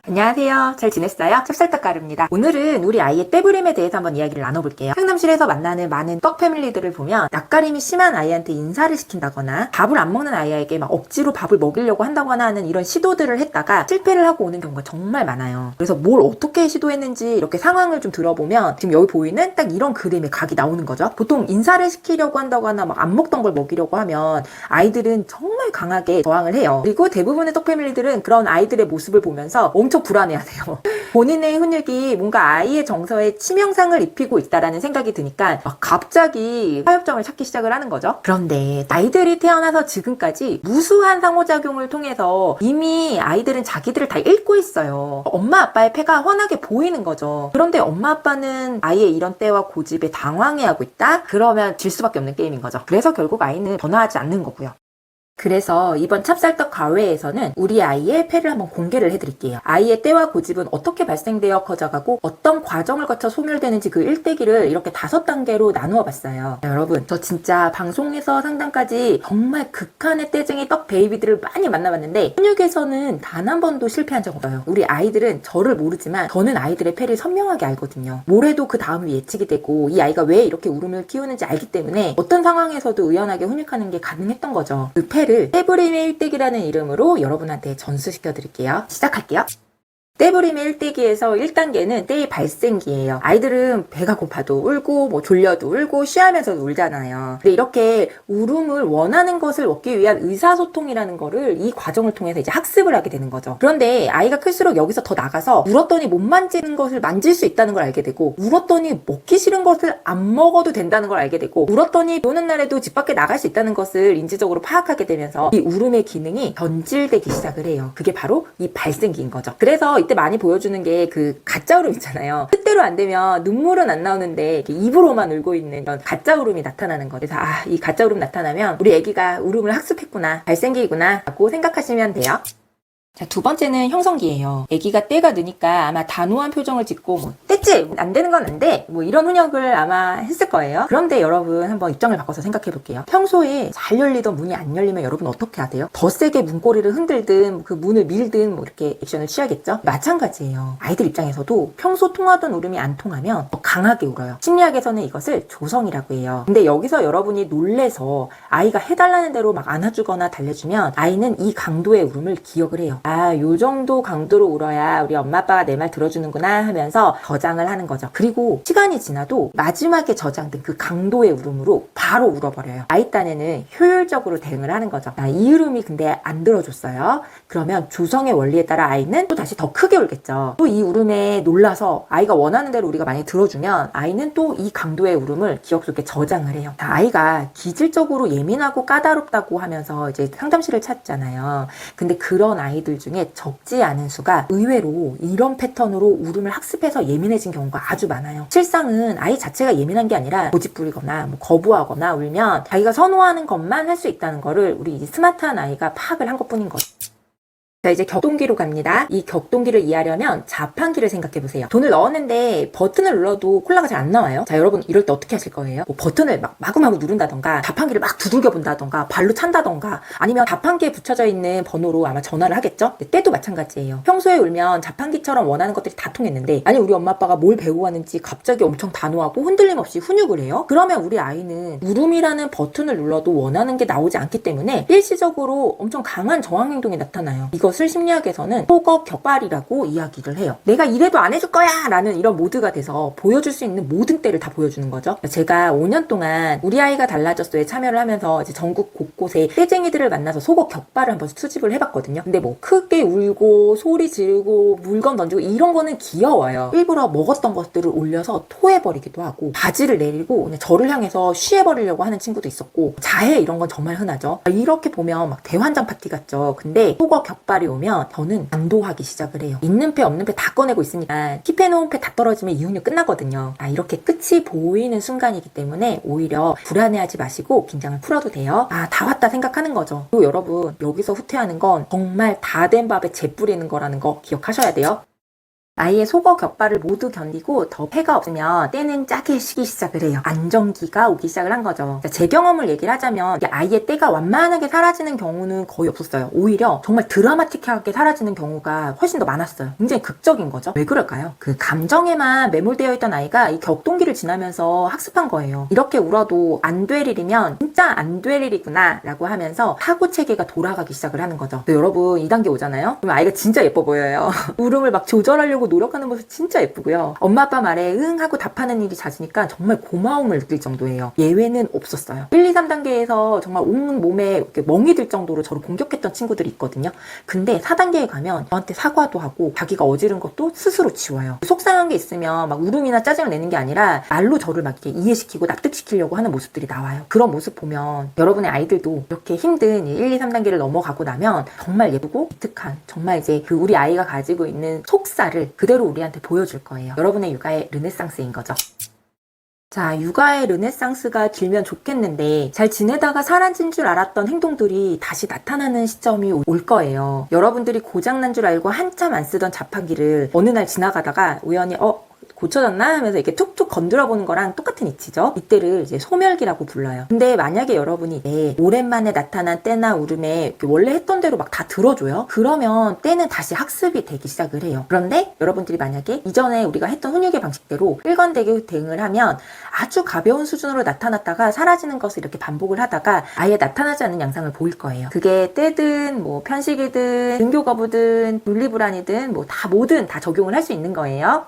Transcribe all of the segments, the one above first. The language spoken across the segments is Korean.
안녕하세요. 잘 지냈어요? 찹쌀떡가루입니다. 오늘은 우리 아이의 떼부림에 대해서 한번 이야기를 나눠볼게요. 상담실에서 만나는 많은 떡 패밀리들을 보면 낯가림이 심한 아이한테 인사를 시킨다거나 밥을 안 먹는 아이에게 막 억지로 밥을 먹이려고 한다거나 하는 이런 시도들을 했다가 실패를 하고 오는 경우가 정말 많아요. 그래서 뭘 어떻게 시도했는지 이렇게 상황을 좀 들어보면 지금 여기 보이는 딱 이런 그림의 각이 나오는 거죠. 보통 인사를 시키려고 한다거나 막 안 먹던 걸 먹이려고 하면 아이들은 정말 강하게 저항을 해요. 그리고 대부분의 떡 패밀리들은 그런 아이들의 모습을 보면서 엄청 불안해하세요. 본인의 훈육이 뭔가 아이의 정서에 치명상을 입히고 있다라는 생각이 드니까 막 갑자기 타협점을 찾기 시작을 하는 거죠. 그런데 아이들이 태어나서 지금까지 무수한 상호작용을 통해서 이미 아이들은 자기들을 다 읽고 있어요. 엄마 아빠의 패가 훤하게 보이는 거죠. 그런데 엄마 아빠는 아이의 이런 때와 고집에 당황해하고 있다? 그러면 질 수밖에 없는 게임인 거죠. 그래서 결국 아이는 변화하지 않는 거고요. 그래서 이번 찹쌀떡 가회에서는 우리 아이의 패를 한번 공개를 해드릴게요. 아이의 때와 고집은 어떻게 발생되어 커져가고 어떤 과정을 거쳐 소멸되는지 그 일대기를 이렇게 5단계로 나누어 봤어요. 여러분, 저 진짜 방송에서 상담까지 정말 극한의 떼쟁이 떡 베이비들을 많이 만나봤는데 훈육에서는 단 한 번도 실패한 적 없어요. 우리 아이들은 저를 모르지만 저는 아이들의 패를 선명하게 알거든요. 뭘 해도 그 다음이 예측이 되고 이 아이가 왜 이렇게 울음을 키우는지 알기 때문에 어떤 상황에서도 의연하게 훈육하는 게 가능했던 거죠. 그 패 떼부림의 일대기라는 이름으로 여러분한테 전수시켜 드릴게요. 시작할게요. 떼부림의 일대기에서 1단계는 때의 발생기예요. 아이들은 배가 고파도 울고 뭐 졸려도 울고 쉬하면서도 울잖아요. 근데 이렇게 울음을 원하는 것을 얻기 위한 의사소통이라는 거를 이 과정을 통해서 이제 학습을 하게 되는 거죠. 그런데 아이가 클수록 여기서 더 나가서 울었더니 못 만지는 것을 만질 수 있다는 걸 알게 되고 울었더니 먹기 싫은 것을 안 먹어도 된다는 걸 알게 되고 울었더니 비 오는 날에도 집 밖에 나갈 수 있다는 것을 인지적으로 파악하게 되면서 이 울음의 기능이 변질되기 시작을 해요. 그게 바로 이 발생기인 거죠. 그래서 이때 많이 보여주는 게 그 가짜 울음 있잖아요. 뜻대로 안 되면 눈물은 안 나오는데 이렇게 입으로만 울고 있는 이런 가짜 울음이 나타나는 거. 그래서 이 가짜 울음 나타나면 우리 애기가 울음을 학습했구나, 발생기구나 라고 생각하시면 돼요. 자, 두 번째는 형성기예요. 아기가 때가 느니까 아마 단호한 표정을 짓고 뭐 뗐지? 안 되는 건 안 돼? 뭐 이런 훈육을 아마 했을 거예요. 그런데 여러분 한번 입장을 바꿔서 생각해 볼게요. 평소에 잘 열리던 문이 안 열리면 여러분 어떻게 하세요? 더 세게 문고리를 흔들든 그 문을 밀든 뭐 이렇게 액션을 취하겠죠? 마찬가지예요. 아이들 입장에서도 평소 통하던 울음이 안 통하면 더 강하게 울어요. 심리학에서는 이것을 조성이라고 해요. 근데 여기서 여러분이 놀래서 아이가 해달라는 대로 막 안아주거나 달래주면 아이는 이 강도의 울음을 기억을 해요. 요 정도 강도로 울어야 우리 엄마 아빠가 내 말 들어주는구나 하면서 저장을 하는 거죠. 그리고 시간이 지나도 마지막에 저장된 그 강도의 울음으로 바로 울어버려요. 아이 딴에는 효율적으로 대응을 하는 거죠. 이 울음이 근데 안 들어줬어요. 그러면 조성의 원리에 따라 아이는 또 다시 더 크게 울겠죠. 또 이 울음에 놀라서 아이가 원하는 대로 우리가 많이 들어주면 아이는 또 이 강도의 울음을 기억 속에 저장을 해요. 아이가 기질적으로 예민하고 까다롭다고 하면서 이제 상담실을 찾잖아요. 근데 그런 아이들 중에 적지 않은 수가 의외로 이런 패턴으로 울음을 학습해서 예민해진 경우가 아주 많아요. 실상은 아이 자체가 예민한 게 아니라 고집부리거나 뭐 거부하거나 울면 자기가 선호하는 것만 할 수 있다는 거를 우리 스마트한 아이가 파악을 한 것뿐인 거죠. 자, 이제 격동기로 갑니다. 이 격동기를 이해하려면 자판기를 생각해보세요. 돈을 넣었는데 버튼을 눌러도 콜라가 잘 안 나와요. 자, 여러분 이럴 때 어떻게 하실 거예요? 뭐 버튼을 막 마구마구 누른다던가 자판기를 막 두들겨 본다던가 발로 찬다던가 아니면 자판기에 붙여져 있는 번호로 아마 전화를 하겠죠? 때도 마찬가지예요. 평소에 울면 자판기처럼 원하는 것들이 다 통했는데 아니 우리 엄마 아빠가 뭘 배우고 왔는지 갑자기 엄청 단호하고 흔들림 없이 훈육을 해요? 그러면 우리 아이는 울음이라는 버튼을 눌러도 원하는 게 나오지 않기 때문에 일시적으로 엄청 강한 저항 행동이 나타나요. 이것을 심리학에서는 소거 격발이라고 이야기를 해요. 내가 이래도 안 해줄 거야! 라는 이런 모드가 돼서 보여줄 수 있는 모든 때를 다 보여주는 거죠. 제가 5년 동안 우리 아이가 달라졌어에 참여를 하면서 이제 전국 곳곳에 떼쟁이들을 만나서 소거 격발을 한번 수집을 해봤거든요. 근데 뭐 크게 울고 소리 지르고 물건 던지고 이런 거는 귀여워요. 일부러 먹었던 것들을 올려서 토해버리기도 하고 바지를 내리고 그냥 저를 향해서 쉬해버리려고 하는 친구도 있었고 자해 이런 건 정말 흔하죠. 이렇게 보면 막 대환장 파티 같죠. 근데 소거 격발이 오면 저는 안도하기 시작을 해요. 있는 패 없는 패 다 꺼내고 있으니까 킵해놓은 패 다 떨어지면 이 훈육 끝나거든요. 이렇게 끝이 보이는 순간이기 때문에 오히려 불안해하지 마시고 긴장을 풀어도 돼요. 다 왔다 생각하는 거죠. 또 여러분 여기서 후퇴하는 건 정말 다 된 밥에 재 뿌리는 거라는 거 기억하셔야 돼요. 아이의 속어 격발을 모두 견디고 더 폐가 없으면 때는 짜게 쉬기 시작을 해요. 안정기가 오기 시작을 한 거죠. 제 경험을 얘기를 하자면 아이의 때가 완만하게 사라지는 경우는 거의 없었어요. 오히려 정말 드라마틱하게 사라지는 경우가 훨씬 더 많았어요. 굉장히 극적인 거죠. 왜 그럴까요? 그 감정에만 매몰되어 있던 아이가 이 격동기를 지나면서 학습한 거예요. 이렇게 울어도 안 될 일이면 진짜 안 될 일이구나 라고 하면서 사고 체계가 돌아가기 시작을 하는 거죠. 여러분 2단계 오잖아요? 그럼 아이가 진짜 예뻐 보여요. 울음을 막 조절하려고 노력하는 모습 진짜 예쁘고요. 엄마 아빠 말에 응 하고 답하는 일이 잦으니까 정말 고마움을 느낄 정도예요. 예외는 없었어요. 1, 2, 3단계에서 정말 온 몸에 이렇게 멍이 들 정도로 저를 공격했던 친구들이 있거든요. 근데 4단계에 가면 저한테 사과도 하고 자기가 어지른 것도 스스로 지워요. 속상한 게 있으면 막 울음이나 짜증을 내는 게 아니라 말로 저를 막 이렇게 이해시키고 납득시키려고 하는 모습들이 나와요. 그런 모습 보면 여러분의 아이들도 이렇게 힘든 1, 2, 3단계를 넘어가고 나면 정말 예쁘고 기특한 정말 이제 그 우리 아이가 가지고 있는 속살을 그대로 우리한테 보여줄 거예요. 여러분의 육아의 르네상스인 거죠. 자, 육아의 르네상스가 길면 좋겠는데 잘 지내다가 사라진 줄 알았던 행동들이 다시 나타나는 시점이 올 거예요. 여러분들이 고장난 줄 알고 한참 안 쓰던 자판기를 어느 날 지나가다가 우연히 고쳐졌나 하면서 이렇게 툭툭 건드려 보는 거랑 똑같은 이치죠. 이때를 이제 소멸기라고 불러요. 근데 만약에 여러분이 오랜만에 나타난 때나 울음에 원래 했던 대로 막 다 들어줘요. 그러면 때는 다시 학습이 되기 시작을 해요. 그런데 여러분들이 만약에 이전에 우리가 했던 훈육의 방식대로 일관되게 대응을 하면 아주 가벼운 수준으로 나타났다가 사라지는 것을 이렇게 반복을 하다가 아예 나타나지 않는 양상을 보일 거예요. 그게 때든 뭐 편식이든 등교 거부든 분리불안이든 뭐든 다 적용을 할 수 있는 거예요.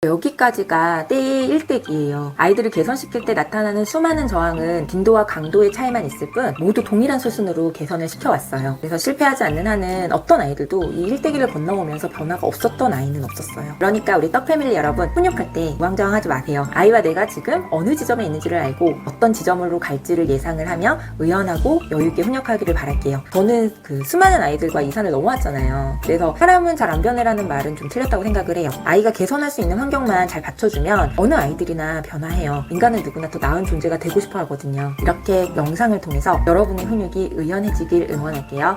여기까지가 때의 일대기예요. 아이들을 개선시킬 때 나타나는 수많은 저항은 빈도와 강도의 차이만 있을 뿐 모두 동일한 수순으로 개선을 시켜왔어요. 그래서 실패하지 않는 한은 어떤 아이들도 이 일대기를 건너오면서 변화가 없었던 아이는 없었어요. 그러니까 우리 떡패밀리 여러분, 훈육할 때 우왕좌왕하지 마세요. 아이와 내가 지금 어느 지점에 있는지를 알고 어떤 지점으로 갈지를 예상을 하며 의연하고 여유있게 훈육하기를 바랄게요. 저는 그 수많은 아이들과 이 산을 넘어왔잖아요. 그래서 사람은 잘 안 변해라는 말은 좀 틀렸다고 생각을 해요. 아이가 개선할 수 있는 환경만 잘 받쳐주면 어느 아이들이나 변화해요. 인간은 누구나 더 나은 존재가 되고 싶어 하거든요. 이렇게 영상을 통해서 여러분의 훈육이 의연해지길 응원할게요.